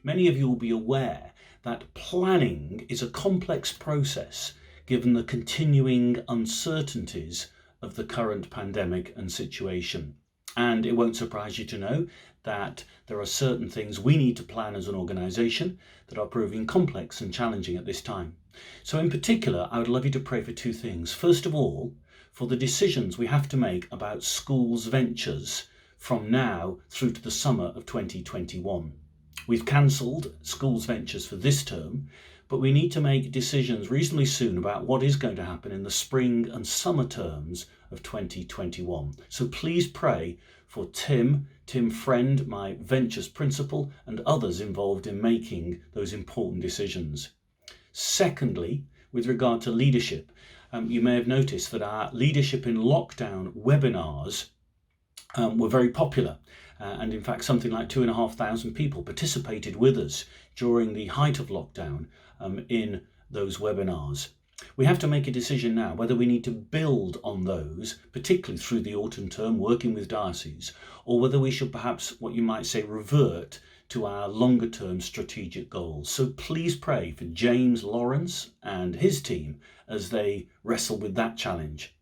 Many of you will be aware that planning is a complex process given the continuing uncertainties of the current pandemic and situation. And it won't surprise you to know that there are certain things we need to plan as an organisation that are proving complex and challenging at this time. So in particular, I would love you to pray for two things. First of all, for the decisions we have to make about schools' ventures from now through to the summer of 2021. We've cancelled schools' ventures for this term, but we need to make decisions reasonably soon about what is going to happen in the spring and summer terms of 2021. So please pray for Tim Friend, my ventures principal, and others involved in making those important decisions. Secondly, with regard to leadership, you may have noticed that our Leadership in Lockdown webinars were very popular. And in fact, something like 2,500 people participated with us during the height of lockdown in those webinars. We have to make a decision now whether we need to build on those, particularly through the autumn term, working with dioceses, or whether we should perhaps, what you might say, revert to our longer term strategic goals. So please pray for James Lawrence and his team as they wrestle with that challenge.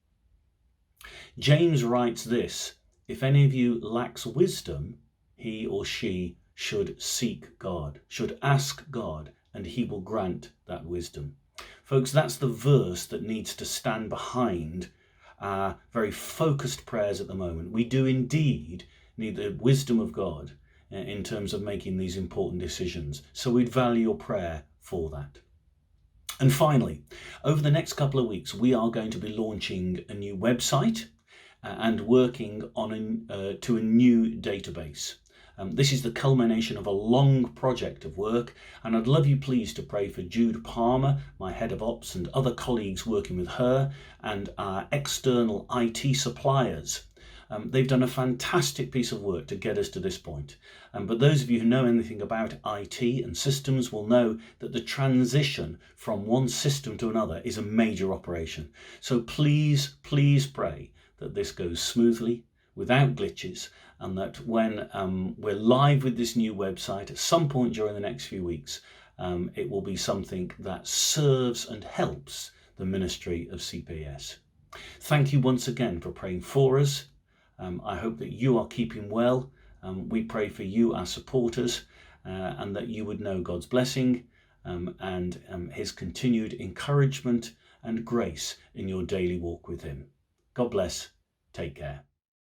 James writes this: if any of you lacks wisdom, he or she should seek God, should ask God, and he will grant that wisdom. Folks, that's the verse that needs to stand behind our very focused prayers at the moment. We do indeed need the wisdom of God in terms of making these important decisions. So we'd value your prayer for that. And finally, over the next couple of weeks, we are going to be launching a new website and working on to a new database. This is the culmination of a long project of work, and I'd love you please to pray for Jude Palmer, my head of ops, and other colleagues working with her, and our external IT suppliers. They've done a fantastic piece of work to get us to this point. But those of you who know anything about IT and systems will know that the transition from one system to another is a major operation. So please pray that this goes smoothly, without glitches, and that when we're live with this new website at some point during the next few weeks, it will be something that serves and helps the ministry of CPAS. Thank you once again for praying for us. I hope that you are keeping well. We pray for you, our supporters, and that you would know God's blessing and his continued encouragement and grace in your daily walk with him. God bless. Take care.